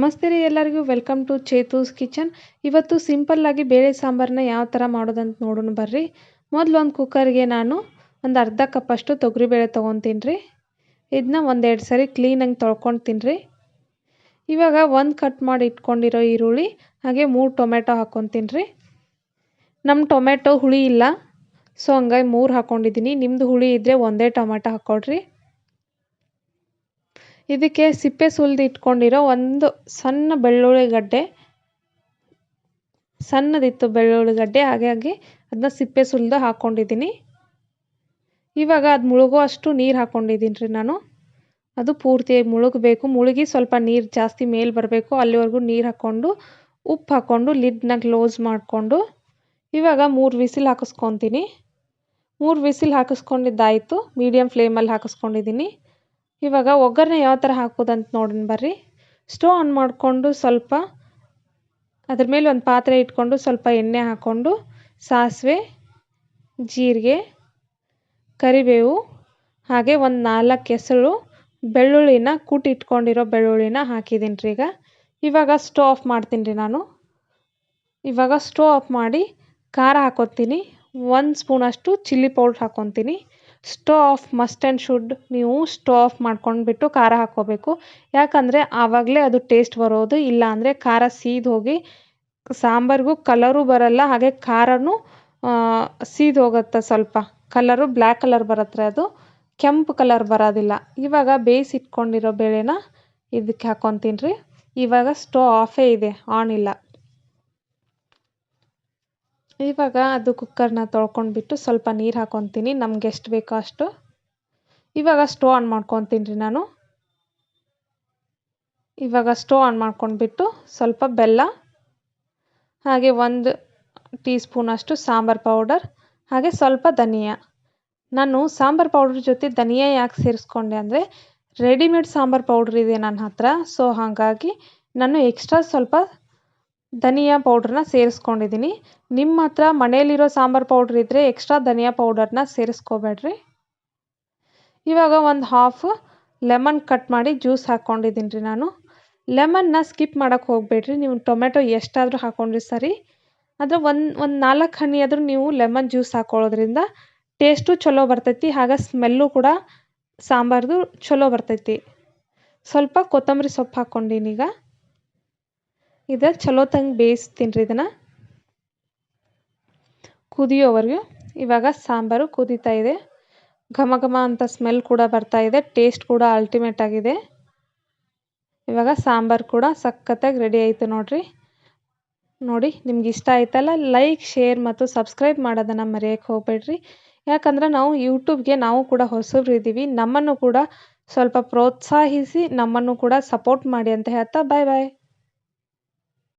ನಮಸ್ತೆ ರೀ ಎಲ್ಲರಿಗೂ ವೆಲ್ಕಮ್ ಟು ಚೇತೂಸ್ ಕಿಚನ್. ಇವತ್ತು ಸಿಂಪಲ್ ಆಗಿ ಬೇಳೆ ಸಾಂಬಾರನ್ನ ಯಾವ ಥರ ಮಾಡೋದಂತ ನೋಡೋಣ ಬರ್ರಿ. ಮೊದಲು ಒಂದು ಕುಕ್ಕರ್ಗೆ ನಾನು ಒಂದು ಅರ್ಧ ಕಪ್ಪಷ್ಟು ತೊಗರಿಬೇಳೆ ತೊಗೊತೀನಿ ರೀ. ಇದನ್ನ ಒಂದೆರಡು ಸರಿ ಕ್ಲೀನಾಗಿ ತೊಳ್ಕೊತೀನಿ ರೀ. ಇವಾಗ ಒಂದು ಕಟ್ ಮಾಡಿ ಇಟ್ಕೊಂಡಿರೋ ಈರುಳ್ಳಿ ಹಾಗೆ 3 ಟೊಮೆಟೊ ಹಾಕ್ಕೊತೀನಿ ರೀ. ನಮ್ಮ ಟೊಮೆಟೊ ಹುಳಿ ಇಲ್ಲ, ಸೊ ಹಂಗಾಗಿ 3 ಹಾಕ್ಕೊಂಡಿದ್ದೀನಿ. ನಿಮ್ಮದು ಹುಳಿ ಇದ್ದರೆ ಒಂದೇ ಟೊಮೆಟೊ ಹಾಕ್ಕೊಳ್ರಿ. ಇದಕ್ಕೆ ಸಿಪ್ಪೆ ಸುಲಿದು ಇಟ್ಕೊಂಡಿರೋ ಒಂದು ಸಣ್ಣ ಬೆಳ್ಳುಳ್ಳಿಗಡ್ಡೆ, ಸಣ್ಣದಿತ್ತು ಬೆಳ್ಳುಳ್ಳಿಗಡ್ಡೆ, ಹಾಗಾಗಿ ಅದನ್ನ ಸಿಪ್ಪೆ ಸುಲಿದು ಹಾಕ್ಕೊಂಡಿದ್ದೀನಿ. ಇವಾಗ ಅದು ಮುಳುಗೋ ಅಷ್ಟು ನೀರು ಹಾಕ್ಕೊಂಡಿದ್ದೀನಿ ರೀ ನಾನು. ಅದು ಪೂರ್ತಿಯಾಗಿ ಮುಳುಗಬೇಕು. ಮುಳುಗಿ ಸ್ವಲ್ಪ ನೀರು ಜಾಸ್ತಿ ಮೇಲೆ ಬರಬೇಕು, ಅಲ್ಲಿವರೆಗೂ ನೀರು ಹಾಕ್ಕೊಂಡು ಉಪ್ಪು ಹಾಕ್ಕೊಂಡು ಲಿಡ್ನ ಕ್ಲೋಸ್ ಮಾಡಿಕೊಂಡು ಇವಾಗ 3 ವಿಸಿಲ್ ಹಾಕಿಸ್ಕೊತೀನಿ. 3 ವಿಸಿಲ್ ಹಾಕಿಸ್ಕೊಂಡಿದ್ದಾಯಿತು. ಮೀಡಿಯಮ್ ಫ್ಲೇಮಲ್ಲಿ ಹಾಕಿಸ್ಕೊಂಡಿದ್ದೀನಿ. ಇವಾಗ ಒಗ್ಗರಣೆ ಯಾವ ಥರ ಹಾಕೋದಂತ ನೋಡೋಣ ಬರ್ರಿ. ಸ್ಟವ್ ಆನ್ ಮಾಡಿಕೊಂಡು ಸ್ವಲ್ಪ ಅದ್ರ ಮೇಲೆ ಒಂದು ಪಾತ್ರೆ ಇಟ್ಕೊಂಡು ಸ್ವಲ್ಪ ಎಣ್ಣೆ ಹಾಕ್ಕೊಂಡು ಸಾಸಿವೆ, ಜೀರಿಗೆ, ಕರಿಬೇವು ಹಾಗೆ ಒಂದು 4 ಎಸಳು ಬೆಳ್ಳುಳ್ಳಿನ ಇಟ್ಕೊಂಡಿರೋ ಬೆಳ್ಳುಳ್ಳಿನ ಹಾಕಿದ್ದೀನಿ ರೀ. ಇವಾಗ ಸ್ಟವ್ ಆಫ್ ಮಾಡ್ತೀನಿ ರೀ ನಾನು. ಇವಾಗ ಸ್ಟವ್ ಆಫ್ ಮಾಡಿ ಖಾರ ಹಾಕೋತೀನಿ. 1 ಸ್ಪೂನಷ್ಟು ಚಿಲ್ಲಿ ಪೌಡ್ರ್ ಹಾಕ್ಕೊತೀನಿ. Stove off must and should ನೀವು ಸ್ಟವ್ ಆಫ್ ಮಾಡ್ಕೊಂಡ್ಬಿಟ್ಟು ಖಾರ ಹಾಕ್ಕೋಬೇಕು. ಯಾಕಂದರೆ ಆವಾಗಲೇ ಅದು ಟೇಸ್ಟ್ ಬರೋದು. ಇಲ್ಲ ಅಂದರೆ ಖಾರ ಸೀದು ಹೋಗಿ ಸಾಂಬಾರಿಗೂ ಕಲರು ಬರಲ್ಲ, ಹಾಗೆ ಖಾರನೂ ಸೀದು ಹೋಗುತ್ತೆ. ಸ್ವಲ್ಪ ಕಲರು ಬ್ಲ್ಯಾಕ್ ಕಲರ್ ಬರುತ್ತೆ, ಅದು ಕೆಂಪು ಕಲರ್ ಬರೋದಿಲ್ಲ. ಇವಾಗ ಬೇಯಿಸಿಟ್ಕೊಂಡಿರೋ ಬೇಳೆನ ಇದಕ್ಕೆ ಹಾಕ್ಕೊತೀನಿ ರೀ. ಇವಾಗ ಸ್ಟವ್ ಆಫೇ ಇದೆ, ಆನ್ ಇಲ್ಲ. ಇವಾಗ ಅದು ಕುಕ್ಕರ್ನ ತೊಳ್ಕೊಂಡ್ಬಿಟ್ಟು ಸ್ವಲ್ಪ ನೀರು ಹಾಕ್ಕೊತೀನಿ, ನಮ್ಗೆ ಎಷ್ಟು ಬೇಕೋ ಅಷ್ಟು. ಇವಾಗ ಸ್ಟವ್ ಆನ್ ಮಾಡ್ಕೊತೀನಿ ರೀ ನಾನು. ಇವಾಗ ಸ್ಟವ್ ಆನ್ ಮಾಡ್ಕೊಂಡ್ಬಿಟ್ಟು ಸ್ವಲ್ಪ ಬೆಲ್ಲ ಹಾಗೆ 1 ಟೀ ಸ್ಪೂನಷ್ಟು ಸಾಂಬಾರು ಪೌಡರ್ ಹಾಗೆ ಸ್ವಲ್ಪ ಧನಿಯಾ. ನಾನು ಸಾಂಬಾರು ಪೌಡ್ರ್ ಜೊತೆ ಧನಿಯಾ ಯಾಕೆ ಸೇರಿಸ್ಕೊಂಡೆ ಅಂದರೆ ರೆಡಿಮೇಡ್ ಸಾಂಬಾರು ಪೌಡ್ರ್ ಇದೆ ನನ್ನ ಹತ್ರ, ಸೊ ಹಾಗಾಗಿ ನಾನು ಎಕ್ಸ್ಟ್ರಾ ಸ್ವಲ್ಪ ಧನಿಯಾ ಪೌಡ್ರನ್ನ ಸೇರಿಸ್ಕೊಂಡಿದ್ದೀನಿ. ನಿಮ್ಮ ಹತ್ರ ಮನೇಲಿರೋ ಸಾಂಬಾರು ಪೌಡ್ರ್ ಇದ್ದರೆ ಎಕ್ಸ್ಟ್ರಾ ಧನಿಯಾ ಪೌಡರ್ನ ಸೇರಿಸ್ಕೋಬೇಡ್ರಿ. ಇವಾಗ ಒಂದು ಹಾಫ್ ಲೆಮನ್ ಕಟ್ ಮಾಡಿ ಜ್ಯೂಸ್ ಹಾಕ್ಕೊಂಡಿದ್ದೀನಿ ರೀ ನಾನು. ಲೆಮನ್ನ ಸ್ಕಿಪ್ ಮಾಡೋಕ್ಕೆ ಹೋಗಬೇಡ್ರಿ. ನೀವು ಟೊಮೆಟೊ ಎಷ್ಟಾದರೂ ಹಾಕ್ಕೊಂಡ್ರಿ ಸರಿ, ಆದರೆ ಒಂದು 4 ಹನಿ ಆದರೂ ನೀವು ಲೆಮನ್ ಜ್ಯೂಸ್ ಹಾಕ್ಕೊಳ್ಳೋದ್ರಿಂದ ಟೇಸ್ಟು ಚಲೋ ಬರ್ತೈತಿ, ಹಾಗೆ ಸ್ಮೆಲ್ಲು ಕೂಡ ಸಾಂಬಾರ್ದು ಚಲೋ ಬರ್ತೈತಿ. ಸ್ವಲ್ಪ ಕೊತ್ತಂಬರಿ ಸೊಪ್ಪು ಹಾಕ್ಕೊಂಡಿನಿ. ಈಗ ಇದು ಚಲೋ ತಂಗೆ ಬೇಯಿಸ್ತೀನಿ ರೀ ಇದನ್ನು ಕುದಿಯೋವರೆಗೂ. ಇವಾಗ ಸಾಂಬಾರು ಕುದೀತಾ ಇದೆ, ಘಮ ಘಮ ಅಂತ ಸ್ಮೆಲ್ ಕೂಡ ಬರ್ತಾ ಇದೆ, ಟೇಸ್ಟ್ ಕೂಡ ಅಲ್ಟಿಮೇಟ್ ಆಗಿದೆ. ಇವಾಗ ಸಾಂಬಾರು ಕೂಡ ಸಖತ್ತಾಗಿ ರೆಡಿ ಆಯಿತು ನೋಡಿರಿ. ನೋಡಿ, ನಿಮ್ಗೆ ಇಷ್ಟ ಆಯ್ತಲ್ಲ, ಲೈಕ್, ಶೇರ್ ಮತ್ತು ಸಬ್ಸ್ಕ್ರೈಬ್ ಮಾಡೋದನ್ನು ಮರೆಯೋಕ್ಕೆ ಹೋಗಬೇಡ್ರಿ. ಯಾಕಂದರೆ ನಾವು ಯೂಟ್ಯೂಬ್ಗೆ ನಾವು ಕೂಡ ಹೊಸಬ್ರು ಇದ್ದೀವಿ, ನಮ್ಮನ್ನು ಕೂಡ ಸ್ವಲ್ಪ ಪ್ರೋತ್ಸಾಹಿಸಿ ನಮ್ಮನ್ನು ಕೂಡ ಸಪೋರ್ಟ್ ಮಾಡಿ ಅಂತ ಹೇಳ್ತಾ ಬಾಯ್ ಬಾಯ್.